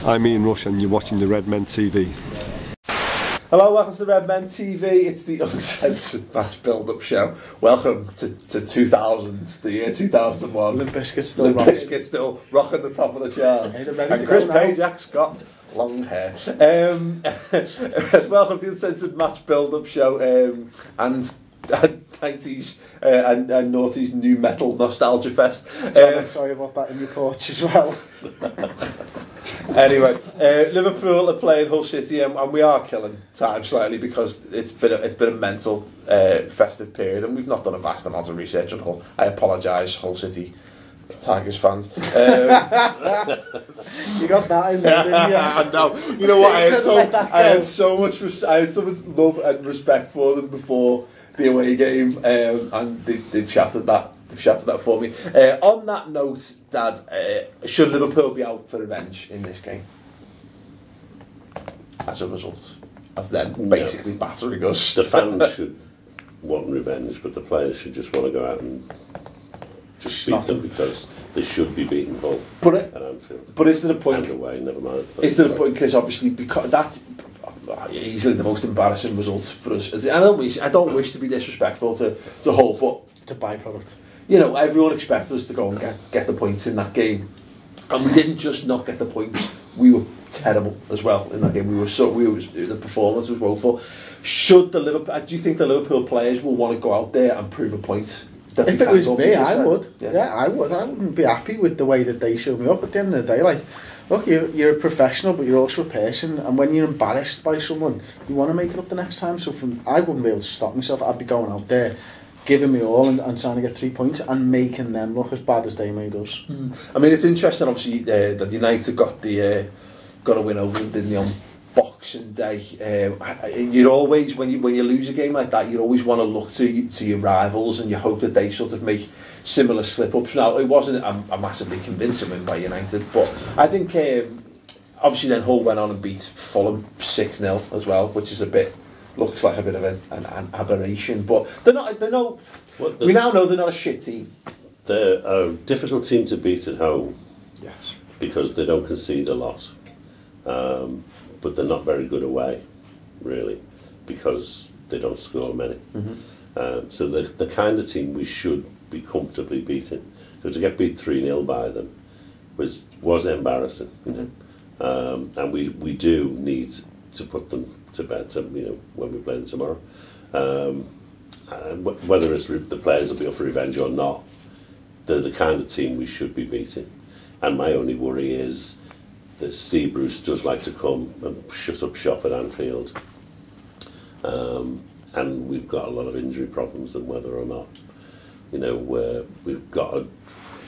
I'm Ian Rush and you're watching the Redmen TV. Hello, welcome to the Redmen TV. It's the Uncensored Match Build Up show. Welcome to 2000, the year 2001. Limp Bizkit's still rocking the top of the charts. And Chris Pajak's got long hair. Welcome to the Uncensored Match Build Up show and 90s and noughties new metal nostalgia fest. Sorry about that in your porch as well. Anyway, Liverpool are playing Hull City, and we are killing time slightly because it's been a mental festive period, and we've not done a vast amount of research on Hull. I apologise, Hull City Tigers fans. You got that in there, didn't you? I know. You know what? I had so much love and respect for them before the away game, and they've shattered that. They've shattered that for me. On that note, Dad, should Liverpool be out for revenge in this game as a result of them basically battering us? The fans should want revenge, but the players should just want to go out and just beat them because they should be beating Hull at Anfield. But is there a point? And away, never mind. Is there a point? Because obviously, because that's easily the most embarrassing result for us. I don't wish to be disrespectful to Hull, but it's a byproduct. You know, everyone expected us to go and get the points in that game, and we didn't just not get the points. We were terrible as well in that game. The performance was woeful. Do you think the Liverpool players will want to go out there and prove a point? If it was me, I would. Yeah, I would. I wouldn't be happy with the way that they showed me up at the end of the day. Like, look, you're a professional, but you're also a person, and when you're embarrassed by someone, you want to make it up the next time. So I wouldn't be able to stop myself. I'd be going out there, giving me all and trying to get 3 points and making them look as bad as they made us. I mean, it's interesting, obviously, that United got a win over them, didn't they, on Boxing Day. You're always, when you lose a game like that, you always want to look to your rivals and you hope that they sort of make similar slip-ups. Now, it wasn't a massively convincing win by United, but I think obviously then Hull went on and beat Fulham 6-0 as well, which is looks like a bit of an aberration, but we now know they're not a shit team. They're a difficult team to beat at home, yes, because they don't concede a lot, but they're not very good away, really, because they don't score many. So they're the kind of team we should be comfortably beating. So to get beat 3-0 by them was embarrassing, you know? And we do need to put them to bed, when we play them tomorrow. And whether it's the players will be up for revenge or not, they're the kind of team we should be beating. And my only worry is that Steve Bruce does like to come and shut up shop at Anfield. And we've got a lot of injury problems, and whether or not, we've got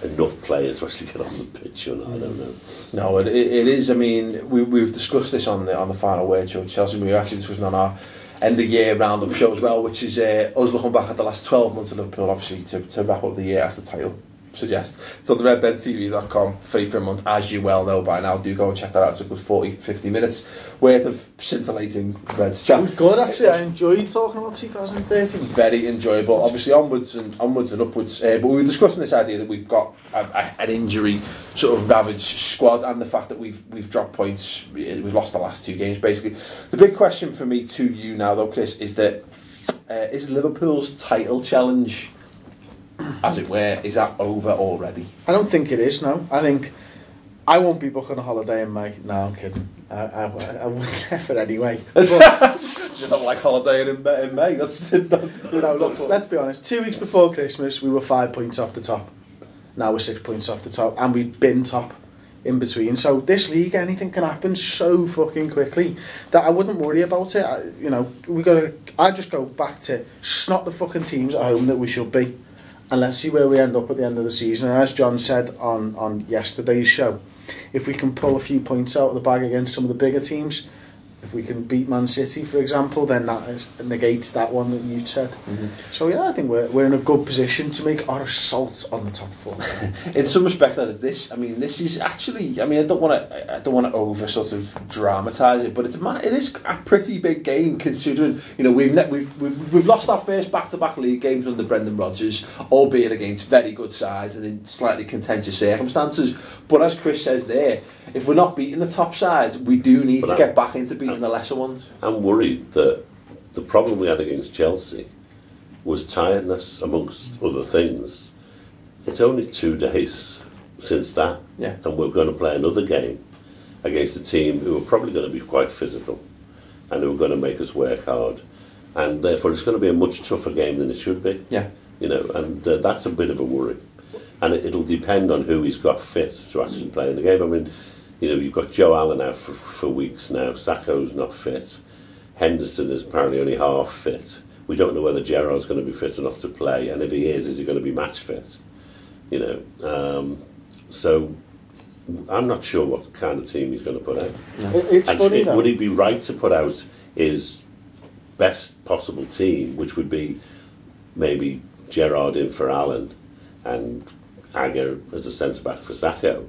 enough players to actually get on the pitch or not, I don't know. No, it is. I mean, we've discussed this on the final word show, Chelsea. We were actually discussing on our end of year roundup show as well, which is us looking back at the last 12 months of Liverpool, obviously to wrap up the year, as the title suggests. It's on the redmentv.com, free for a month, as you well know by now. Do go and check that out. It's a good 40-50 minutes worth of scintillating Reds chat. It was good, actually. I enjoyed talking about 2013. Very enjoyable. Obviously onwards and upwards. But we were discussing this idea that we've got an injury sort of ravaged squad, and the fact that we've dropped points. We've lost the last 2 games basically. The big question for me to you now though, Chris, is that is Liverpool's title challenge, as it were, is that over already? I don't think it is, no. I think I won't be booking a holiday in May. No, I'm kidding. I would never anyway. You don't like holidaying in May. That's no, look, let's be honest. 2 weeks before Christmas, we were 5 points off the top. Now we're 6 points off the top, and we've been top in between. So this league, anything can happen so fucking quickly that I wouldn't worry about it. I just go back to snot the fucking teams at home that we should be, and let's see where we end up at the end of the season. And as John said on yesterday's show, if we can pull a few points out of the bag against some of the bigger teams if we can beat Man City, for example, then that negates that one that you said. So yeah, I think we're in a good position to make our assault on the top four. In some respects, that is this. I mean, this is actually. I mean, I don't want to over sort of dramatise it, but it is a pretty big game considering we've lost our first back-to-back league games under Brendan Rodgers, albeit against very good sides and in slightly contentious circumstances. But as Chris says there, if we're not beating the top sides, we do need to get back into beating the lesser ones. I'm worried that the problem we had against Chelsea was tiredness, amongst other things. It's only 2 days since that, and we're going to play another game against a team who are probably going to be quite physical and who are going to make us work hard, and therefore it's going to be a much tougher game than it should be. And that's a bit of a worry, and it'll depend on who he's got fit to actually play in the game. I mean, you've got Joe Allen out for weeks now. Sacco's not fit. Henderson is apparently only half fit. We don't know whether Gerrard's going to be fit enough to play, and if he is he going to be match fit? So I'm not sure what kind of team he's going to put out. It's funny though. Would he be right to put out his best possible team, which would be maybe Gerrard in for Allen and Agger as a centre-back for Sacco?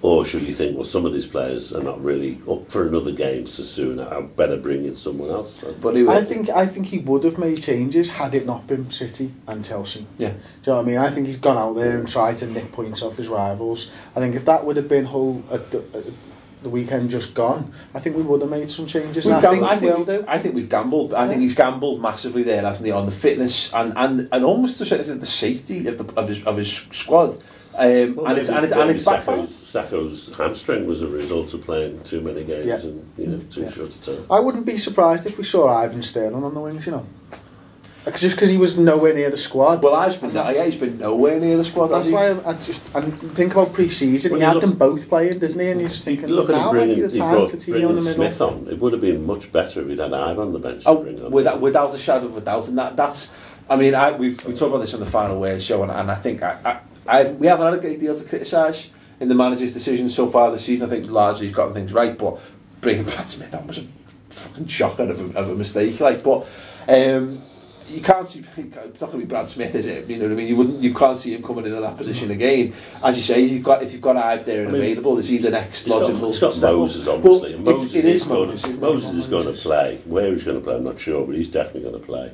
Or should you think, well, some of these players are not really up for another game so soon, I better bring in someone else? But I think he would have made changes had it not been City and Chelsea. Do you know what I mean? I think he's gone out there and tried to nick points off his rivals. I think if that would have been Hull at the weekend just gone, I think we would have made some changes. I think we've gambled. I think he's gambled massively there, hasn't he, on the fitness and almost to say the safety of his squad. And it's backfired. Sacco's hamstring was a result of playing too many games in too short a time. I wouldn't be surprised if we saw Ivan Sterling on the wings, just because he was nowhere near the squad. Well, he's been nowhere near the squad. That's why I think about pre-season. He had them both playing, didn't he? And you're just thinking, look now might be the time Coutinho in the middle. Smith on. It would have been much better if he'd had Ivan on the bench. Without a shadow of a doubt, and that's. I mean, we talked about this on the Final Word show, and I think we haven't had a great deal to criticise in the manager's decisions so far this season. I think largely he's gotten things right, but bringing Brad Smith on was a fucking shocker of a mistake. But you can't see. It's not going to be Brad Smith, is it? You know what I mean? You can't see him coming into that position again. As you say, if you've got Ibe there and available, is he the next logical? He's got Moses, obviously. Well, Moses is going to play. Where he's going to play, I'm not sure, but he's definitely going to play.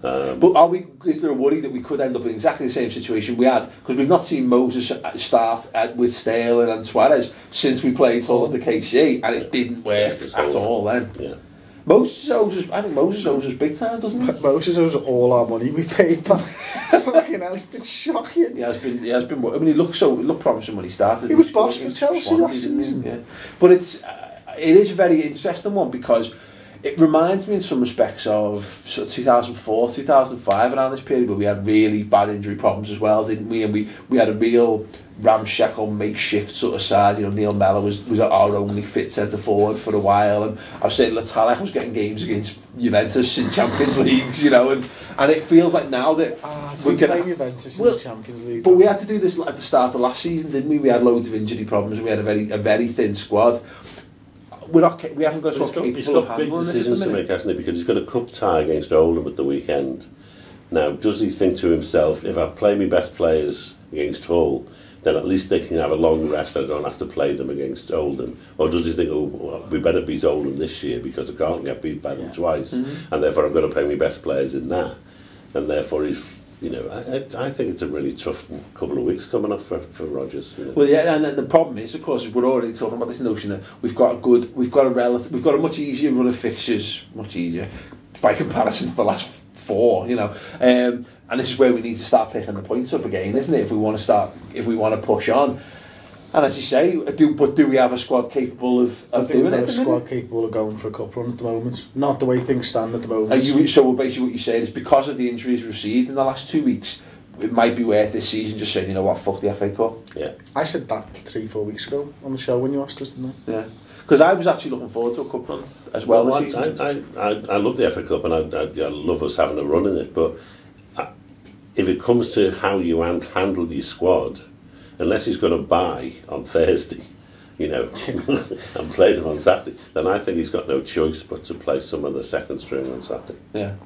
But is there a worry that we could end up in exactly the same situation we had? Because we've not seen Moses start with Sterling and Suarez since we played Hull at the KC, and it didn't work at all then. Yeah. I think Moses owes us big time, doesn't he? Moses owes all our money we paid back. Fucking hell, it's been shocking. He has been. I mean, he looked promising when he started. He was boss for Chelsea last season. Yeah. But it is a very interesting one because it reminds me in some respects of sort of 2004, 2005, around this period where we had really bad injury problems as well, didn't we? And we had a real ramshackle makeshift sort of side. Neil Mellor was our only fit centre forward for a while, and I was saying Latalik was getting games against Juventus in Champions Leagues, and it feels like now that we can play Juventus in the Champions League. But we had to do this at the start of last season, didn't we? We had loads of injury problems, and we had a very thin squad. We haven't got capable of handling big decisions to make, hasn't he? Because he's got a cup tie against Oldham at the weekend. Now, does he think to himself, if I play my best players against Hull, then at least they can have a long rest, I don't have to play them against Oldham? Or does he think, we better beat Oldham this year because I can't get beat by them twice, and therefore I've got to play my best players in that, and therefore he's... I think it's a really tough couple of weeks coming up for Rodgers. Well, yeah, and the problem is, of course, we're already talking about this notion that we've got a much easier run of fixtures, much easier by comparison to the last four, and this is where we need to start picking the points up again, isn't it? If we want to push on. And as you say, do we have a squad capable of doing it? A squad capable of going for a cup run at the moment. Not the way things stand at the moment. So basically what you're saying is because of the injuries received in the last 2 weeks, it might be worth this season just saying, fuck the FA Cup. Yeah. I said that 3-4 weeks ago on the show when you asked us, didn't I? Yeah. Because I was actually looking forward to a cup run as well this season. I love the FA Cup and I love us having a run in it, but if it comes to how you handle your squad, unless he's going to buy on Thursday, you know, and play them on Saturday, then I think he's got no choice but to play some of the second string on Saturday. Yeah.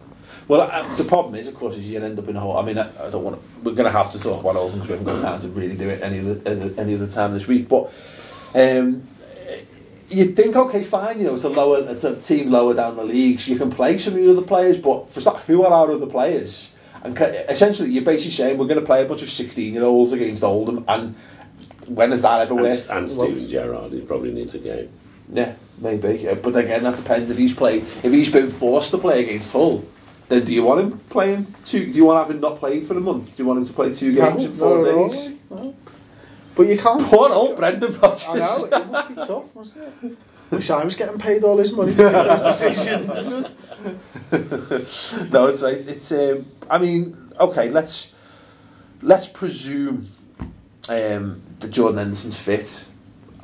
Well, the problem is, of course, is you end up in a hole. I mean, I don't want to. We're going to have to talk about Oldham because we haven't got time to really do it any other time this week. But you'd think, okay, fine, you know, it's a team lower down the leagues. You can play some of the other players, but for who are our other players? And essentially, you're basically saying we're going to play a bunch of 16-year-olds against Oldham, and when has that ever worked? And Steven Gerrard, he probably needs a game. Yeah, maybe. But again, that depends if he's been forced to play against Hull. Then do you want him playing do you want to have him not played for a month? Do you want him to play 2 games in 4 days? No. But you can't. Poor old Brendan Rodgers. I know, it must be tough, mustn't it? Wish I was getting paid all his money to make those decisions. No, it's right. It's I mean, okay, let's presume that Jordan Henderson's fit.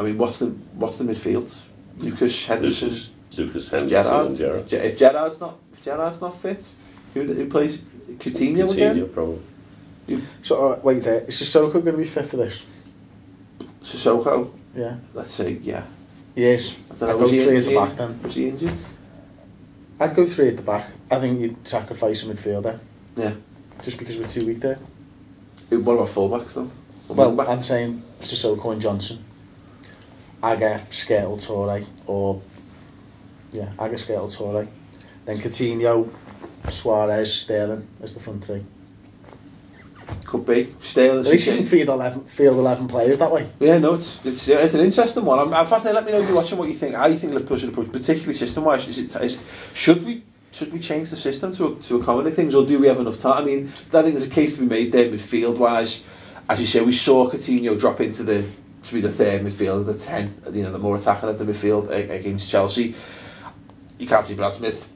I mean, what's the midfield? Lucas Henderson, Gerrard. And Gerrard. If Gerrard's not fit, who plays? Coutinho again? Probably. So wait there, is Sissoko going to be fit for this? Sissoko? Yeah. Let's say, yeah. Yes. I don't know, I'd go 3 at the back then. Was he injured? I'd go 3 at the back. I think you'd sacrifice a midfielder. Yeah. Just because we're too weak there. What about fullbacks though? Well, I'm saying Sissoko and Johnson. Aga, Skrtel, Toure, Aga, Skrtel, Toure. Then Coutinho, Suarez, Sterling as the front 3. Could be. Sterling. They shouldn't field 11 players that way. Yeah, no, it's an interesting one. I'm fascinated. Let me know if you're watching what you think. How you think Liverpool should approach, particularly system-wise. Should we change the system to accommodate things, or do we have enough time? I mean, I think there's a case to be made there midfield-wise. As you say, we saw Coutinho drop into to be the third midfielder, the 10, you know, the more attacking of the midfield against Chelsea. You can't see Brad Smith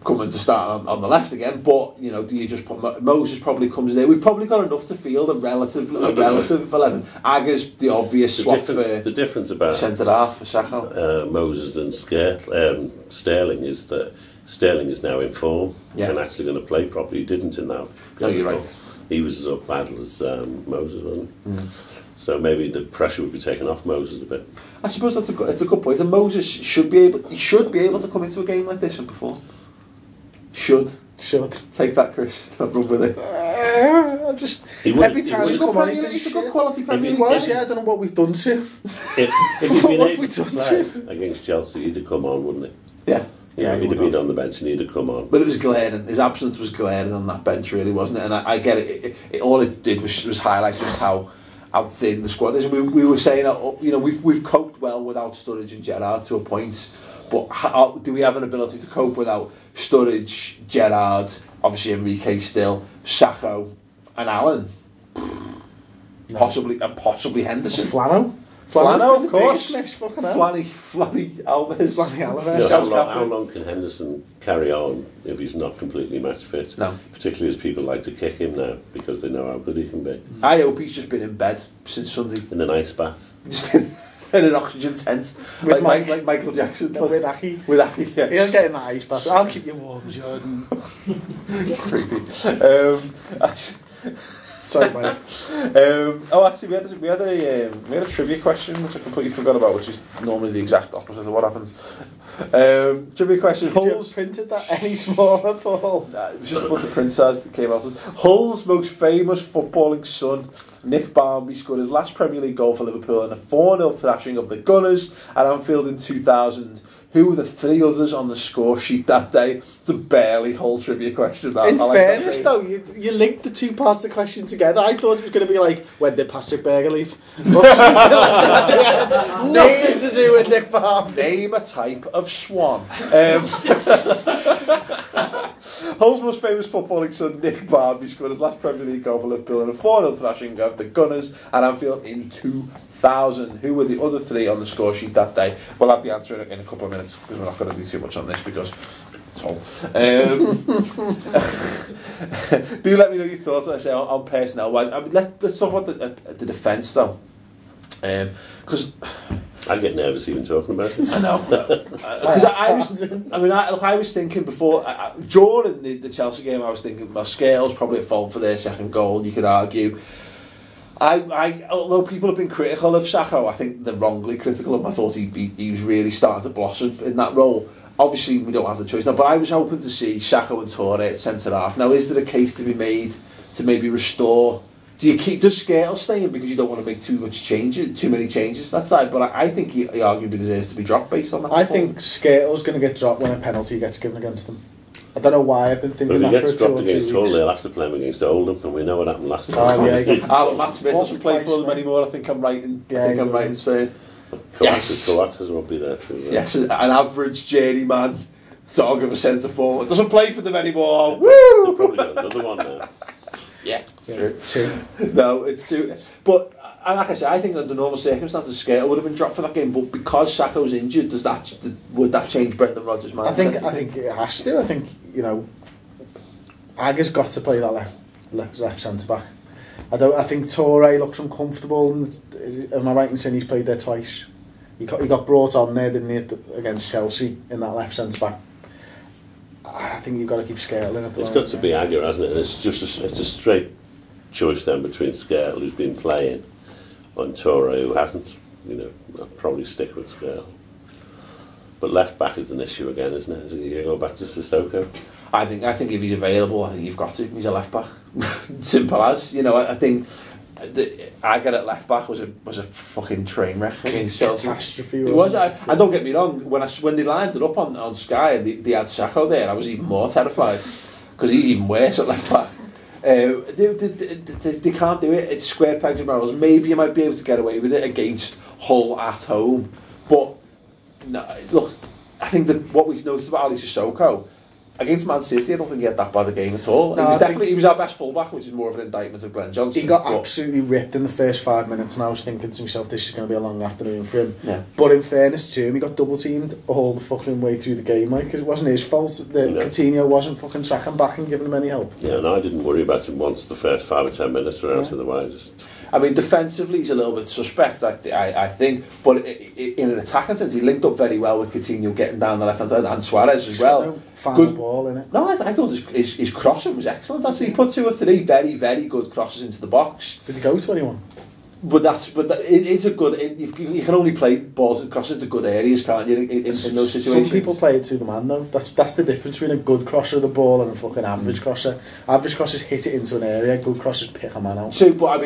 coming to start on the left again, but you know, do you just put Moses probably comes there? We've probably got enough to field a relative 11. Aga's the obvious swap for the difference about centre half for Saka. Moses and Sterling is that Sterling is now in form and actually going to play properly. He didn't in that. No, you're right. He was as bad as Moses, wasn't he? So maybe the pressure would be taken off Moses a bit. I suppose it's a good point. And Moses should be able to come into a game like this and perform. Should take that, Chris. Don't run with it. Every time he's come on, he's a good quality Premier League. I don't know what we've done to him. If he'd been able to play against Chelsea, he'd have come on, wouldn't he? Yeah. Yeah, he'd have been on the bench and he'd have come on. But it was glaring. His absence was glaring on that bench, really, wasn't it? And I get it. All it did was highlight just how thin the squad is. And we were saying, you know, we've coped well without Sturridge and Gerrard to a point. But how, do we have an ability to cope without Sturridge, Gerrard, obviously Enrique still, Sacco and Allen? No. Possibly Henderson. Flano, of course. Flanny Alves. How long can Henderson carry on if he's not completely match fit? No. Particularly as people like to kick him now because they know how good he can be. I hope he's just been in bed since Sunday. In an ice bath. Just in an oxygen tent. Like Michael Jackson. With Aki. Yeah. He'll get in the ice bath. I'll keep you warm, Jordan. Creepy. Sorry, mate. Actually, we had a trivia question which I completely forgot about, which is normally the exact opposite of what happens. Trivia question. Did you have printed that any smaller, Paul? Nah, it was just what the print size that came out. Hull's most famous footballing son, Nick Barmby, scored his last Premier League goal for Liverpool in a 4-0 thrashing of the Gunners at Anfield in 2000. Who were the 3 others on the score sheet that day? It's a barely Hull trivia question. In fairness, though, you linked the 2 parts of the question together. I thought it was going to be like, when did Patrick Berger leave? Nothing to do with Nick Barmby. Name a type of swan. Hull's most famous footballing son, Nick Barmby, scored his last Premier League goal for Liverpool in a 4-0 thrashing of the Gunners at Anfield in 2000. Who were the other 3 on the score sheet that day? We'll have the answer in a couple of minutes because we're not going to do too much on this because it's Hull. Do let me know your thoughts, I say, on personnel wise. I mean, let's talk about the defence though, because I get nervous even talking about it. I know. Because I was thinking before, during the Chelsea game, I was thinking, well, Scales probably at fault for their second goal, you could argue. Although people have been critical of Sakho, I think they're wrongly critical of him. I thought he was really starting to blossom in that role. Obviously, we don't have the choice now, but I was hoping to see Sakho and Toure at centre half. Now, is there a case to be made to maybe restore? Does Skrtel stay in because you don't want to make too many changes that side? But I think he arguably deserves to be dropped based on that. I think Skrtel's going to get dropped when a penalty gets given against them. I don't know why I've been thinking that for 2 or 3 weeks. But if he gets dropped against Hull, they'll have to play him against Oldham, and we know what happened last time. Oh, yeah, Matt Smith doesn't play for them anymore. I think I'm right in saying. Coates will be there too. Right? Yes, an average journeyman dog of a centre forward doesn't play for them anymore. Woo! They've probably got another one now. Yeah, it's true. 2. No, it's 2. But like I said, I think under normal circumstances, Skrtel would have been dropped for that game. But because Sakho's injured, would that change Brendan Rodgers' mind? I think it has to. I think Aga's got to play that left centre back. I think Toure looks uncomfortable. Am I right in saying he's played there twice? He got brought on there, didn't he, against Chelsea in that left centre back. I think you've got to keep Skrtel in at the moment. It's got to be Aga, hasn't it? And it's a straight choice then between Skrtel, who's been playing, and Toure, who hasn't. I'll probably stick with Skrtel. But left back is an issue again, isn't it? Is it going to go back to Sissoko? I think if he's available, I think you've got to. He's a left back. Simple as. I think Aga at left back was a fucking train wreck against Chelsea. Catastrophe. It was. And don't get me wrong, when they lined it up on Sky and they had Sakho there, I was even more terrified because he's even worse at left back. They can't do it. It's square pegs and barrels. Maybe you might be able to get away with it against Hull at home, but no, look, I think that what we've noticed about Ali Sissoko against Man City, I don't think he had that bad a game at all. No, he was our best fullback, which is more of an indictment of Glenn Johnson. He got absolutely ripped in the first 5 minutes, and I was thinking to myself, this is going to be a long afternoon for him. Yeah. But in fairness to him, he got double teamed all the fucking way through the game, because it wasn't his fault that Coutinho wasn't fucking tracking back and giving him any help. Yeah, no, I didn't worry about him once the first 5 or 10 minutes were out of the way. Defensively he's a little bit suspect, I think, but in an attacking sense he linked up very well with Coutinho getting down the left hand side and Suarez as well. Good ball in it. No, I thought his crossing was excellent. Actually, he put 2 or 3 very, very good crosses into the box. Did he go to anyone? But it's a good. You can only play balls and crosses into good areas, can't you? In those situations. Some people play it to the man though. That's the difference between a good crosser of the ball and a fucking average crosser. Average crossers hit it into an area. Good crossers pick a man out. So, but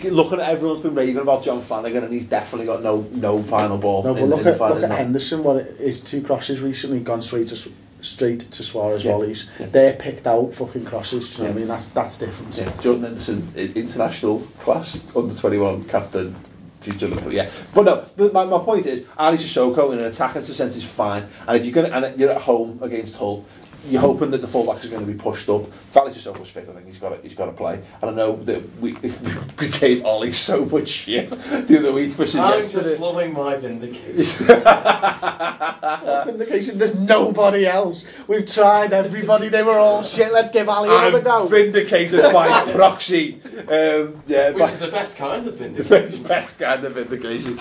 looking at everyone's been raving about John Flanagan, and he's definitely got no final ball. No, but look at Henderson. His 2 crosses recently gone straight to Suarez volleys. Yeah. They're picked out fucking crosses. Do you know what I mean? That's different. Yeah. Jordan Henderson, international class under 21 captain, future Liverpool. Yeah, but no. But my point is, Ali Sissoko in an attacking sense is fine, and if you're you're at home against Hull, you're hoping that the fullbacks are going to be pushed up. If Ali Sissoko's fit, I think he's got to play. And I know that we gave Ollie so much shit the other week for suggesting. I'm just loving my vindication. Vindication. There's nobody else. We've tried everybody. They were all shit. Let's give Ali another go. Vindicated by proxy. Which is the best kind of vindication. The best kind of vindication.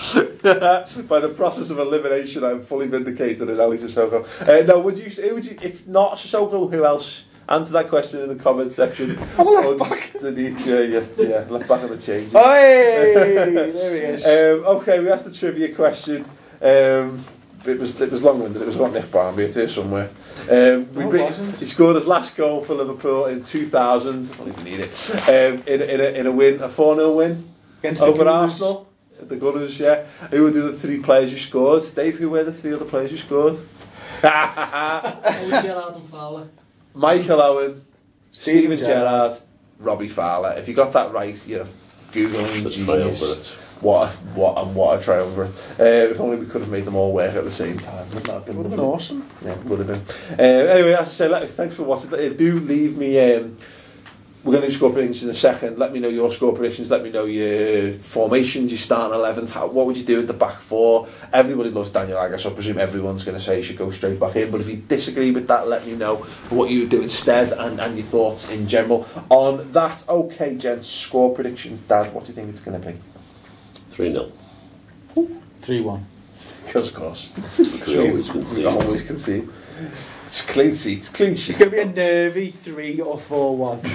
By the process of elimination, I'm fully vindicated in Ali Sissoko. No, would you? If not Sissoko, who else? Answer that question in the comments section. I'm a left back. Yeah, left back on the change. Hey, there he is. Okay, we asked the trivia question. It was long-winded. It was about Nick Barnby. It's here somewhere. He scored his last goal for Liverpool in 2000. I don't even need it. In a win, a 4-0 win against over Arsenal. The Gunners, yeah. Who were the 3 players who scored? Dave, who were the 3 other players who scored? Gerrard and Fowler. Michael Owen, Steven Gerrard, Robbie Fowler. If you got that right, you're Googling genius. What a triumvirate. If only we could have made them all work at the same time. Wouldn't that have been awesome? Yeah, would have been. Anyway, as I say, thanks for watching. Do leave me... we're going to do score predictions in a second. Let me know your score predictions. Let me know your formations, your starting 11s. What would you do at the back 4? Everybody loves Daniel Agger, so I presume everyone's going to say he should go straight back in. But if you disagree with that, let me know what you would do instead and your thoughts in general on that. Okay, gents, score predictions. Dad, what do you think it's going to be? 3-0. 3-1. Because of course. Because we always concede. We always concede. It's clean sheet. Clean sheet. It's going to be a nervy 3 or 4-1.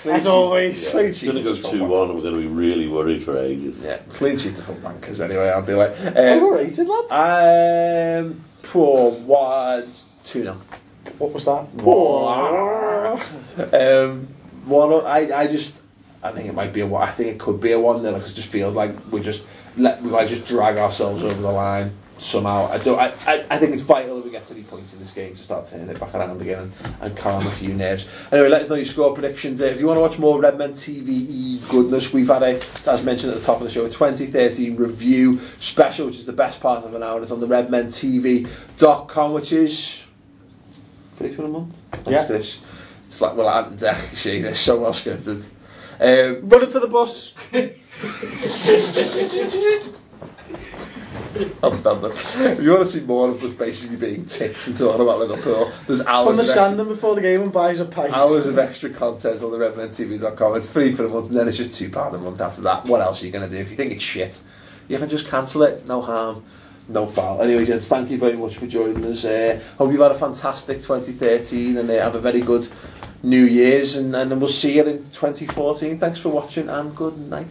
As always. Yeah. Clean sheet. It's going to go 2-1 and we're going to be really worried for ages. Yeah, clean sheet to full bankers anyway, I'll be like. Overrated, lad. Poor what? 2-0. What was that? I think it might be I think it could be a 1-0 because it just feels like we might just drag ourselves over the line somehow. I think it's vital that we get 3 points in this game to start turning it back around again and calm a few nerves. Anyway, let us know your score predictions. If you want to watch more Redmen TV goodness, we've had as mentioned at the top of the show, a 2013 review special, which is the best part of an hour. It's on the redmentv.com, which is free for a month. Thanks, Chris. It's like, well, Ant and Deck, you see, they're so well scripted. Running for the bus. Outstanding. If you want to see more of us basically being tits and talking about Liverpool, there's hours From the sanding before the game and buys a pint. Hours of extra content on the redmentv.com. It's free for a month and then it's just £2 a month after that. What else are you going to do? If you think it's shit, you can just cancel it. No harm, no foul. Anyway, gents, thank you very much for joining us. Hope you've had a fantastic 2013 and have a very good New Year's, and we'll see you in 2014. Thanks for watching and good night.